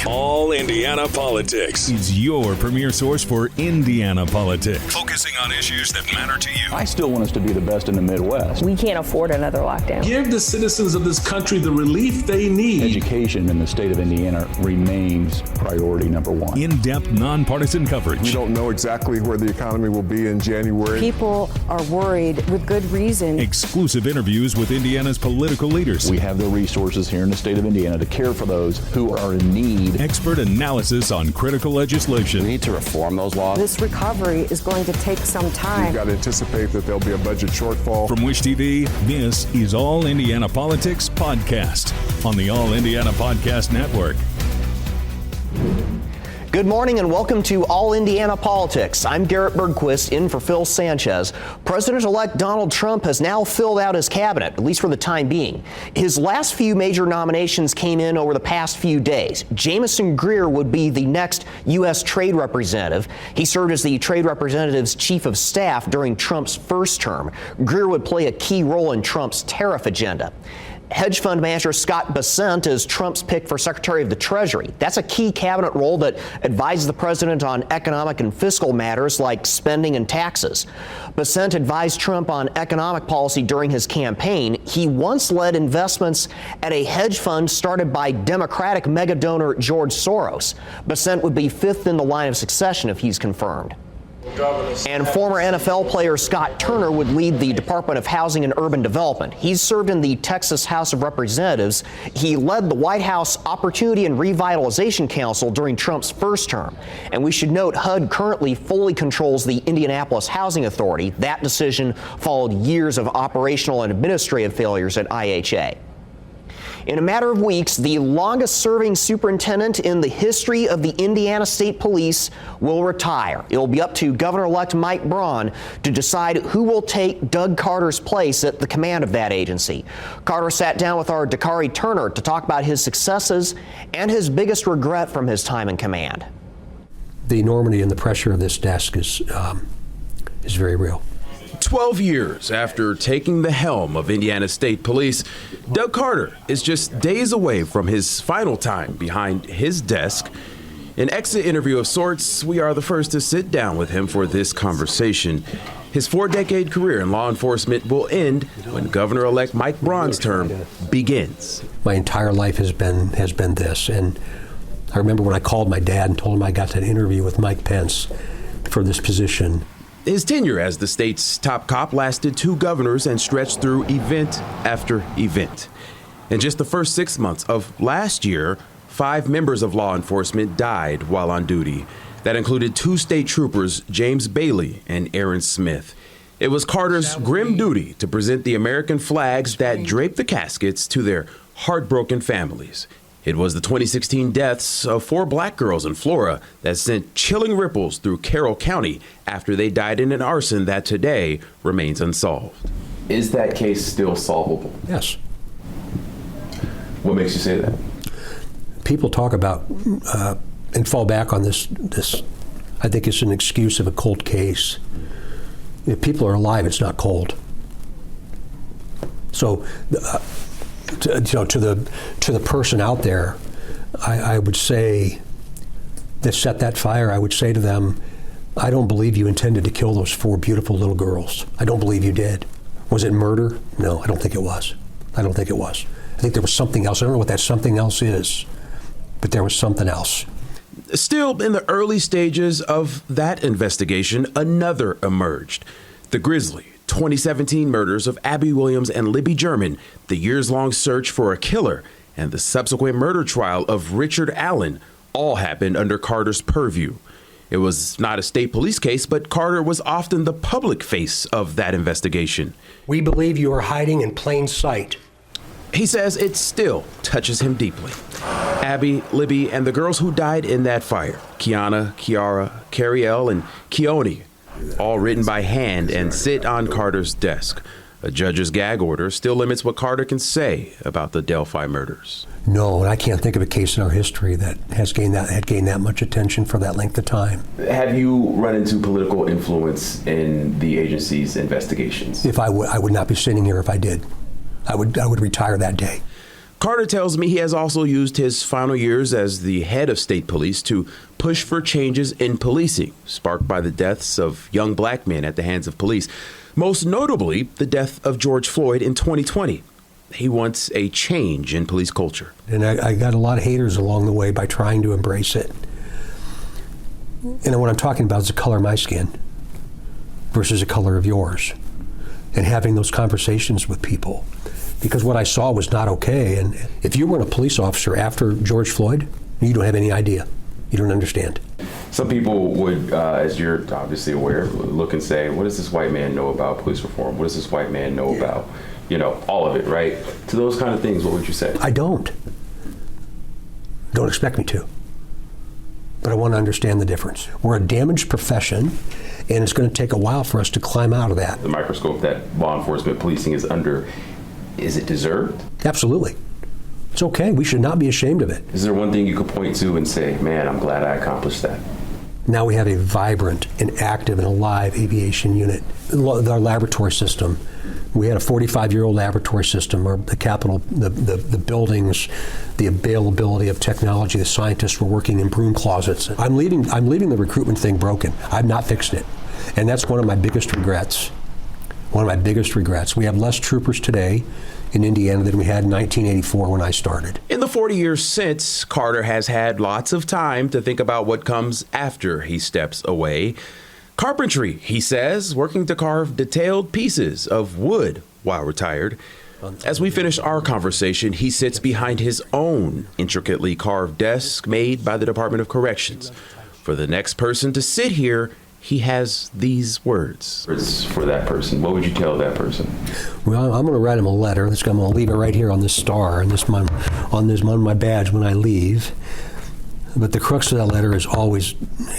All Indiana Politics is your premier source for Indiana politics, focusing on issues that matter to you. I still want us to be the best in the Midwest. We can't afford another lockdown. Give the citizens of this country the relief they need. Education in the state of Indiana remains priority number one. In-depth, nonpartisan coverage. We don't know exactly where the economy will be in January. People are worried with good reason. Exclusive interviews with Indiana's political leaders. We have the resources here in the state of Indiana to care for those who are in need. Expert analysis on critical legislation. We need to reform those laws. This recovery is going to take some time. We've got to anticipate that there'll be a budget shortfall. From Wish TV, this is All Indiana Politics Podcast on the All Indiana Podcast Network. Good morning and welcome to All Indiana Politics. I'm Garrett Bergquist in for Phil Sanchez. President-elect Donald Trump has now filled out his cabinet, at least for the time being. His last few major nominations came in over the past few days. Jamison Greer would be the next U.S. trade representative. He served as the trade representative's chief of staff during Trump's first term. Greer would play a key role in Trump's tariff agenda. Hedge fund manager Scott Bessent is Trump's pick for Secretary of the Treasury. That's a key cabinet role that advises the president on economic and fiscal matters like spending and taxes. Bessent advised Trump on economic policy during his campaign. He once led investments at a hedge fund started by Democratic mega donor George Soros. Bessent would be fifth in the line of succession if he's confirmed. And former NFL player Scott Turner would lead the Department of Housing and Urban Development. He's served in the Texas House of Representatives. He led the White House Opportunity and Revitalization Council during Trump's first term. And we should note HUD currently fully controls the Indianapolis Housing Authority. That decision followed years of operational and administrative failures at IHA. In a matter of weeks, the longest-serving superintendent in the history of the Indiana State Police will retire. It will be up to Governor-elect Mike Braun to decide who will take Doug Carter's place at the command of that agency. Carter sat down with our Dakari Turner to talk about his successes and his biggest regret from his time in command. The enormity and the pressure of this desk is very real. 12 years after taking the helm of Indiana State Police, Doug Carter is just days away from his final time behind his desk. An exit interview of sorts, we are the first to sit down with him for this conversation. His 4-decade career in law enforcement will end when Governor-elect Mike Braun's term begins. My entire life has been this, and I remember when I called my dad and told him I got that interview with Mike Pence for this position. His tenure as the state's top cop lasted 2 governors and stretched through event after event. In just the first 6 months of last year, 5 members of law enforcement died while on duty. That included 2 state troopers, James Bailey and Aaron Smith. It was Carter's grim duty to present the American flags that draped the caskets to their heartbroken families. It was the 2016 deaths of 4 black girls in Florida that sent chilling ripples through Carroll County after they died in an arson that today remains unsolved. Is that case still solvable? Yes. What makes you say that? People talk about and fall back on this. I think it's an excuse of a cold case. If people are alive, it's not cold. So, to the person out there, I would say that set that fire. I would say to them, I don't believe you intended to kill those 4 beautiful little girls. I don't believe you did. Was it murder? No, I don't think it was. I think there was something else. I don't know what that something else is, but there was something else. Still in the early stages of that investigation, another emerged. The grisly 2017 murders of Abby Williams and Libby German, the years-long search for a killer, and the subsequent murder trial of Richard Allen all happened under Carter's purview. It was not a state police case, but Carter was often the public face of that investigation. We believe you are hiding in plain sight. He says it still touches him deeply. Abby, Libby, and the girls who died in that fire, Kiana, Kiara, Cariel, and Keone, all written by hand and sit on Carter's desk. A judge's gag order still limits what Carter can say about the Delphi murders. No, and I can't think of a case in our history that had gained that much attention for that length of time. Have you run into political influence in the agency's investigations? If I would not be sitting here if I did. I would retire that day. Carter tells me he has also used his final years as the head of state police to push for changes in policing, sparked by the deaths of young black men at the hands of police, most notably the death of George Floyd in 2020. He wants a change in police culture. And I got a lot of haters along the way by trying to embrace it. And what I'm talking about is the color of my skin versus the color of yours, and having those conversations with people. Because what I saw was not okay. And if you weren't a police officer after George Floyd, you don't have any idea. You don't understand. Some people would, as you're obviously aware, look and say, what does this white man know about police reform? What does this white man know about, all of it, right? To those kind of things, what would you say? I don't. Don't expect me to. But I want to understand the difference. We're a damaged profession, and it's going to take a while for us to climb out of that. The microscope that law enforcement policing is under, is it deserved? Absolutely. It's okay. We should not be ashamed of it. Is there one thing you could point to and say, man, I'm glad I accomplished that? Now we have a vibrant and active and alive aviation unit. Our laboratory system, we had a 45-year-old laboratory system, or the capital, the buildings, the availability of technology, the scientists were working in broom closets. I'm leaving the recruitment thing broken. I've not fixed it. And that's one of my biggest regrets. One of my biggest regrets. We have less troopers today in Indiana than we had in 1984 when I started. In the 40 years since, Carter has had lots of time to think about what comes after he steps away. Carpentry, he says, working to carve detailed pieces of wood while retired. As we finish our conversation, he sits behind his own intricately carved desk made by the Department of Corrections. For the next person to sit here, he has these words. For that person, what would you tell that person? Well, I'm going to write him a letter. I'm going to leave it right here on this star and on my badge when I leave. But the crux of that letter is always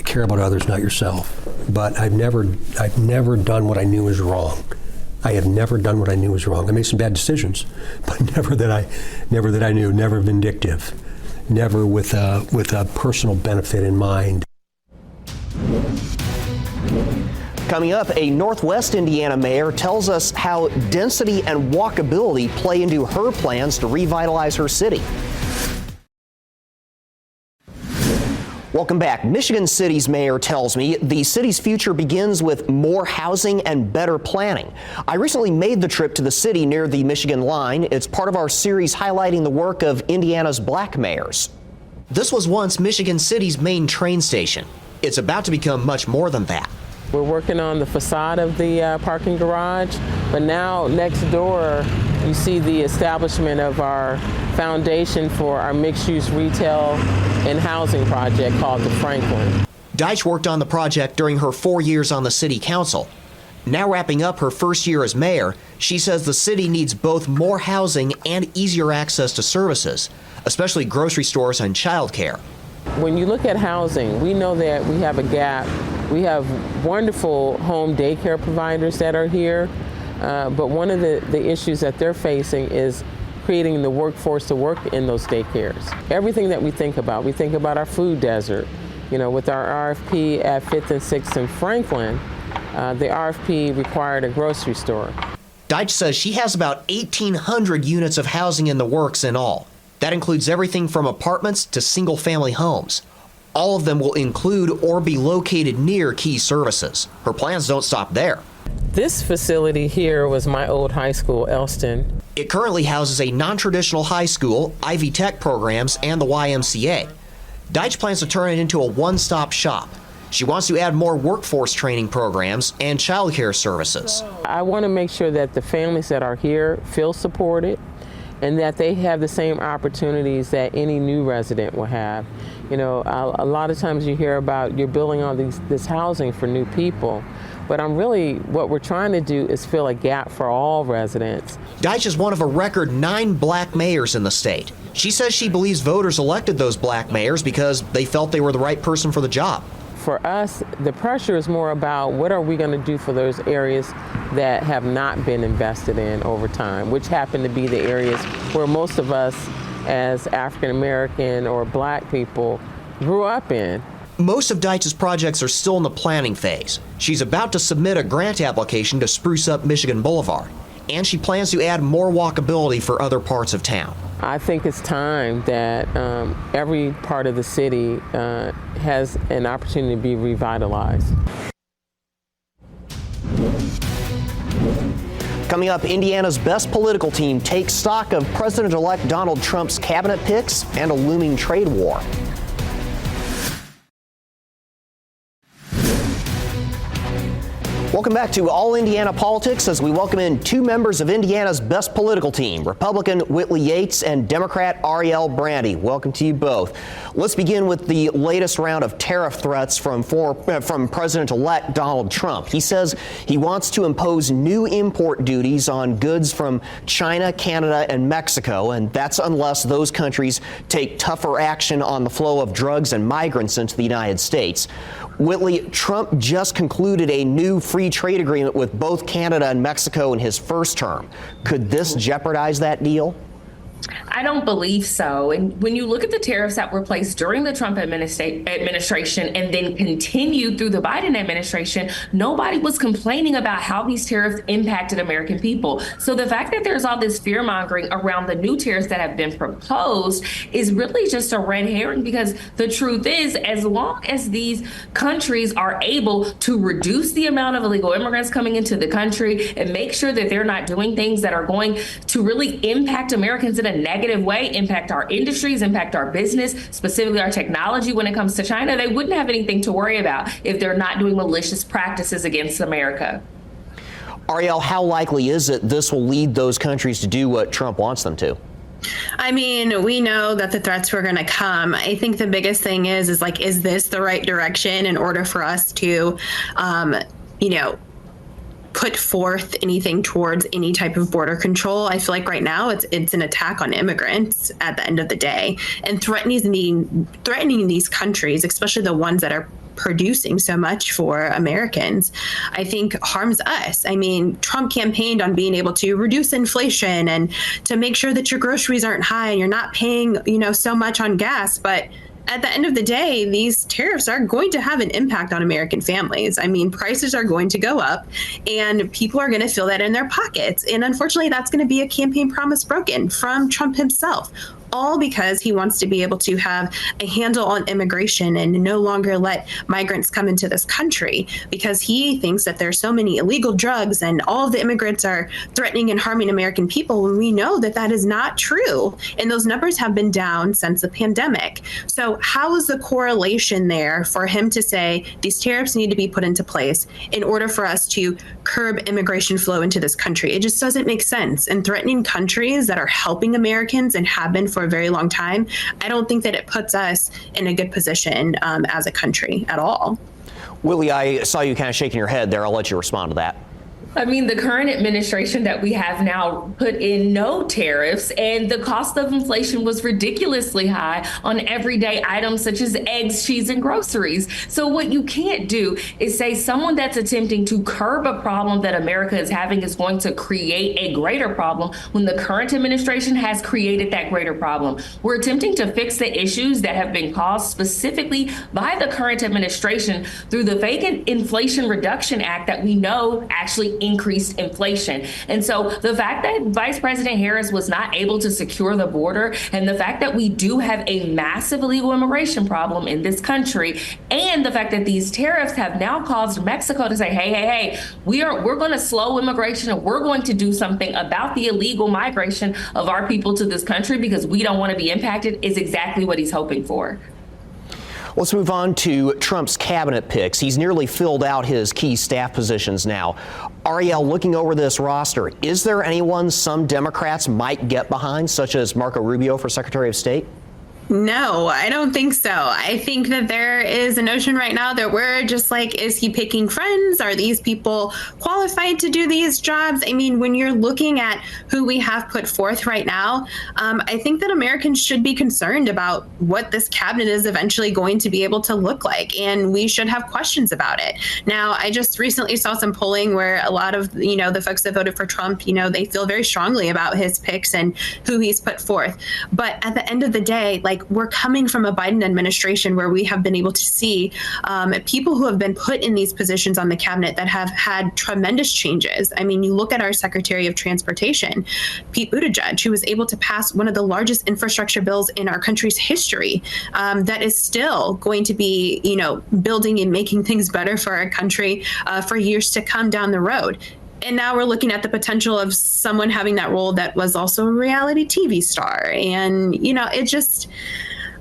care about others, not yourself. But I've never done what I knew was wrong. I have never done what I knew was wrong. I made some bad decisions, but never that I knew. Never vindictive. Never with a personal benefit in mind. Coming up, a Northwest Indiana mayor tells us how density and walkability play into her plans to revitalize her city. Welcome back. Michigan City's mayor tells me the city's future begins with more housing and better planning. I recently made the trip to the city near the Michigan line. It's part of our series highlighting the work of Indiana's black mayors. This was once Michigan City's main train station. It's about to become much more than that. We're working on the facade of the parking garage, but now next door you see the establishment of our foundation for our mixed-use retail and housing project called the Franklin. Deitch worked on the project during her 4 years on the city council. Now wrapping up her first year as mayor, she says the city needs both more housing and easier access to services, especially grocery stores and childcare. When you look at housing, we know that we have a gap. We have wonderful home daycare providers that are here, but one of the issues that they're facing is creating the workforce to work in those daycares. Everything that we think about our food desert. With our RFP at 5th and 6th in Franklin, the RFP required a grocery store. Deitch says she has about 1,800 units of housing in the works in all. That includes everything from apartments to single-family homes. All of them will include or be located near key services. Her plans don't stop there. This facility here was my old high school, Elston. It currently houses a non-traditional high school, Ivy Tech programs, and the YMCA. Deitch plans to turn it into a one-stop shop. She wants to add more workforce training programs and childcare services. I want to make sure that the families that are here feel supported and that they have the same opportunities that any new resident will have. A lot of times you hear about you're building all this housing for new people, but what we're trying to do is fill a gap for all residents. Deitch is one of a record 9 black mayors in the state. She says she believes voters elected those black mayors because they felt they were the right person for the job. For us, the pressure is more about what are we going to do for those areas that have not been invested in over time, which happen to be the areas where most of us as African American or black people grew up in. Most of Deitch's projects are still in the planning phase. She's about to submit a grant application to spruce up Michigan Boulevard, and she plans to add more walkability for other parts of town. I think it's time that every part of the city has an opportunity to be revitalized. Coming up, Indiana's best political team takes stock of President-elect Donald Trump's cabinet picks and a looming trade war. Welcome back to All Indiana Politics as we welcome in two members of Indiana's best political team, Republican Whitley Yates and Democrat Ariel Brandy. Welcome to you both. Let's begin with the latest round of tariff threats from President-elect Donald Trump. He says he wants to impose new import duties on goods from China, Canada, and Mexico, and that's unless those countries take tougher action on the flow of drugs and migrants into the United States. Whitley, Trump just concluded a new free trade agreement with both Canada and Mexico in his first term. Could this jeopardize that deal? I don't believe so. And when you look at the tariffs that were placed during the Trump administration and then continued through the Biden administration, nobody was complaining about how these tariffs impacted American people. So the fact that there's all this fear mongering around the new tariffs that have been proposed is really just a red herring, because the truth is, as long as these countries are able to reduce the amount of illegal immigrants coming into the country and make sure that they're not doing things that are going to really impact Americans in a negative way, impact our industries, impact our business, specifically our technology when it comes to China, they wouldn't have anything to worry about if they're not doing malicious practices against America. Ariel, how likely is it this will lead those countries to do what Trump wants them to? I mean, we know that the threats were going to come. I think the biggest thing is this the right direction in order for us to, put forth anything towards any type of border control? I feel like right now it's an attack on immigrants at the end of the day, and threatening these countries, especially the ones that are producing so much for Americans, I think harms us. I mean, Trump campaigned on being able to reduce inflation and to make sure that your groceries aren't high and you're not paying, so much on gas, but at the end of the day, these tariffs are going to have an impact on American families. I mean, prices are going to go up and people are going to feel that in their pockets. And unfortunately, that's going to be a campaign promise broken from Trump himself, all because he wants to be able to have a handle on immigration and no longer let migrants come into this country, because he thinks that there's so many illegal drugs and all of the immigrants are threatening and harming American people, when we know that that is not true. And those numbers have been down since the pandemic. So how is the correlation there for him to say these tariffs need to be put into place in order for us to curb immigration flow into this country? It just doesn't make sense. And threatening countries that are helping Americans and have been for a very long time, I don't think that it puts us in a good position as a country at all. Willie, I saw you kind of shaking your head there. I'll let you respond to that. I mean, the current administration that we have now put in no tariffs, and the cost of inflation was ridiculously high on everyday items such as eggs, cheese, and groceries. So what you can't do is say someone that's attempting to curb a problem that America is having is going to create a greater problem when the current administration has created that greater problem. We're attempting to fix the issues that have been caused specifically by the current administration through the Vacant Inflation Reduction Act that we know actually increased inflation. And so the fact that Vice President Harris was not able to secure the border, and the fact that we do have a massive illegal immigration problem in this country, and the fact that these tariffs have now caused Mexico to say, hey, we're going to slow immigration and we're going to do something about the illegal migration of our people to this country because we don't want to be impacted, is exactly what he's hoping for. Let's move on to Trump's cabinet picks. He's nearly filled out his key staff positions now. Ariel, looking over this roster, is there anyone some Democrats might get behind, such as Marco Rubio for Secretary of State? No, I don't think so. I think that there is a notion right now that we're just like, is he picking friends? Are these people qualified to do these jobs? I mean, when you're looking at who we have put forth right now, I think that Americans should be concerned about what this cabinet is eventually going to be able to look like, and we should have questions about it. Now, I just recently saw some polling where a lot of, the folks that voted for Trump, they feel very strongly about his picks and who he's put forth. But at the end of the day, like we're coming from a Biden administration where we have been able to see people who have been put in these positions on the cabinet that have had tremendous changes. I mean, you look at our Secretary of Transportation, Pete Buttigieg, who was able to pass one of the largest infrastructure bills in our country's history that is still going to be, building and making things better for our country for years to come down the road. And now we're looking at the potential of someone having that role that was also a reality TV star. And,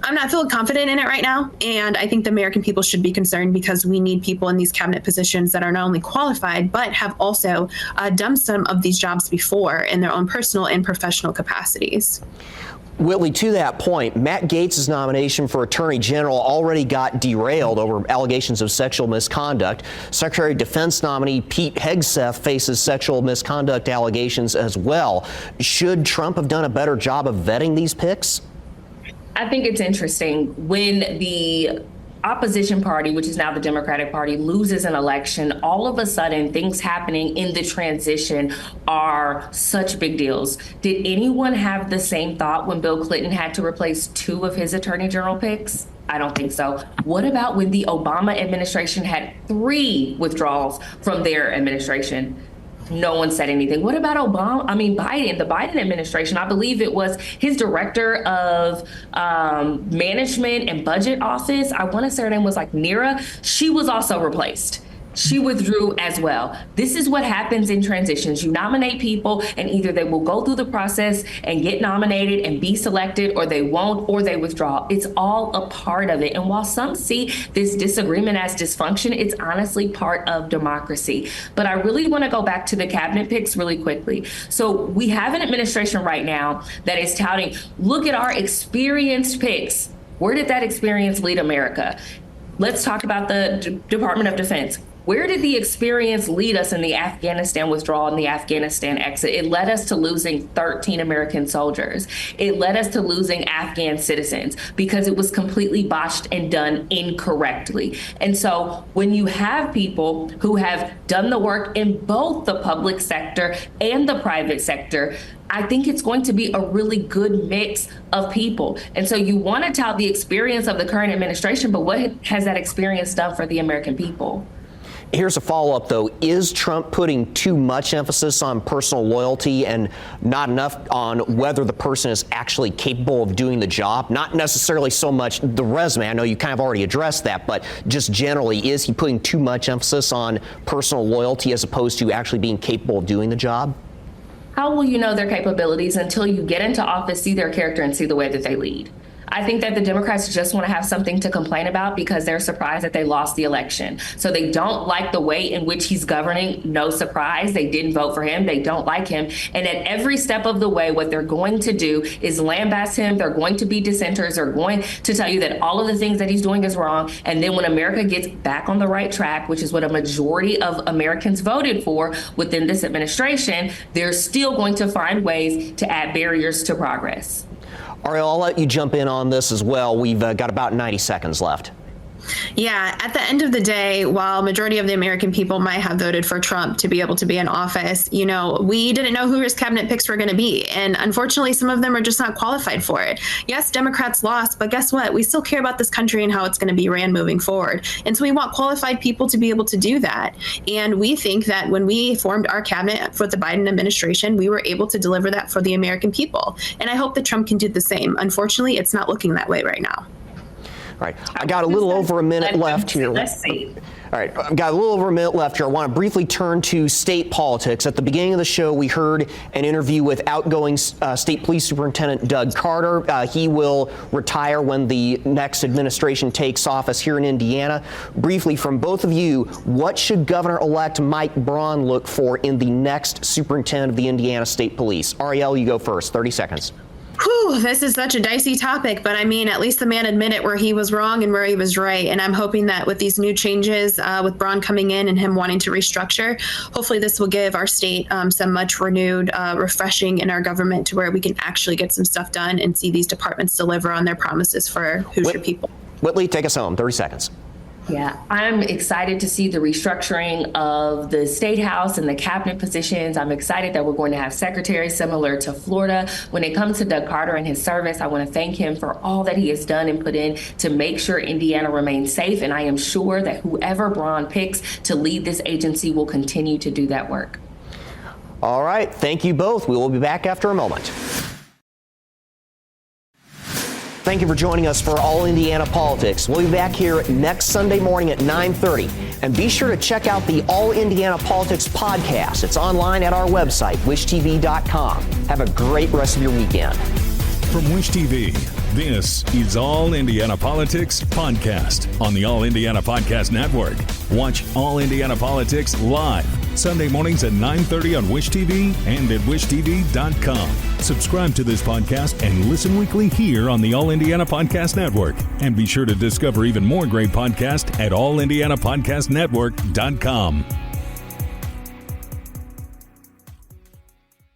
I'm not feeling confident in it right now. And I think the American people should be concerned because we need people in these cabinet positions that are not only qualified, but have also done some of these jobs before in their own personal and professional capacities. Whitley, to that point, Matt Gaetz' nomination for Attorney General already got derailed over allegations of sexual misconduct. Secretary of Defense nominee Pete Hegseth faces sexual misconduct allegations as well. Should Trump have done a better job of vetting these picks? I think it's interesting when the opposition party, which is now the Democratic Party, loses an election, all of a sudden things happening in the transition are such big deals. Did anyone have the same thought when Bill Clinton had to replace 2 of his attorney general picks? I don't think so. What about when the Obama administration had 3 withdrawals from their administration? No one said anything. What about Biden, the Biden administration? I believe it was his director of management and budget office. I want to say her name was like Neera. She was also replaced. She withdrew as well. This is what happens in transitions. You nominate people and either they will go through the process and get nominated and be selected, or they won't, or they withdraw. It's all a part of it. And while some see this disagreement as dysfunction, it's honestly part of democracy. But I really want to go back to the cabinet picks really quickly. So we have an administration right now that is touting, look at our experienced picks. Where did that experience lead America? Let's talk about the Department of Defense. Where did the experience lead us in the Afghanistan withdrawal and the Afghanistan exit? It led us to losing 13 American soldiers. It led us to losing Afghan citizens because it was completely botched and done incorrectly. And so when you have people who have done the work in both the public sector and the private sector, I think it's going to be a really good mix of people. And so you want to tout the experience of the current administration, but what has that experience done for the American people? Here's a follow-up, though. Is Trump putting too much emphasis on personal loyalty and not enough on whether the person is actually capable of doing the job? Not necessarily so much the resume. I know you kind of already addressed that, but just generally, is he putting too much emphasis on personal loyalty as opposed to actually being capable of doing the job? How will you know their capabilities until you get into office, see their character, and see the way that they lead? I think that the Democrats just want to have something to complain about because they're surprised that they lost the election. So they don't like the way in which he's governing. No surprise. They didn't vote for him. They don't like him. And at every step of the way, what they're going to do is lambaste him. They're going to be dissenters. They're going to tell you that all of the things that he's doing is wrong. And then when America gets back on the right track, which is what a majority of Americans voted for within this administration, they're still going to find ways to add barriers to progress. Ariel, I'll let you jump in on this as well. We've got about 90 seconds left. Yeah, at the end of the day, while majority of the American people might have voted for Trump to be able to be in office, we didn't know who his cabinet picks were going to be. And unfortunately, some of them are just not qualified for it. Yes, Democrats lost, but guess what? We still care about this country and how it's going to be ran moving forward. And so we want qualified people to be able to do that. And we think that when we formed our cabinet for the Biden administration, we were able to deliver that for the American people. And I hope that Trump can do the same. Unfortunately, it's not looking that way right now. All right, I got a little over a minute left here. Let's see. All right, I've got a little over a minute left here. I want to briefly turn to state politics. At the beginning of the show, we heard an interview with outgoing State Police Superintendent Doug Carter. He will retire when the next administration takes office here in Indiana. Briefly, from both of you, what should Governor-elect Mike Braun look for in the next superintendent of the Indiana State Police? Ariel, you go first. 30 seconds. Whew, this is such a dicey topic, but I mean, at least the man admitted where he was wrong and where he was right. And I'm hoping that with these new changes, with Braun coming in and him wanting to restructure, hopefully this will give our state some much renewed refreshing in our government to where we can actually get some stuff done and see these departments deliver on their promises for Hoosier people. Whitley, take us home. 30 seconds. Yeah, I'm excited to see the restructuring of the State House and the cabinet positions. I'm excited that we're going to have secretaries similar to Florida. When it comes to Doug Carter and his service, I want to thank him for all that he has done and put in to make sure Indiana remains safe. And I am sure that whoever Braun picks to lead this agency will continue to do that work. All right. Thank you both. We will be back after a moment. Thank you for joining us for All Indiana Politics. We'll be back here next Sunday morning at 9:30. And be sure to check out the All Indiana Politics podcast. It's online at our website, wishtv.com. Have a great rest of your weekend. From Wish TV, this is All Indiana Politics Podcast on the All Indiana Podcast Network. Watch All Indiana Politics live Sunday mornings at 9:30 on Wish TV and at wishtv.com. Subscribe to this podcast and listen weekly here on the All Indiana Podcast Network. And be sure to discover even more great podcasts at allindianapodcastnetwork.com.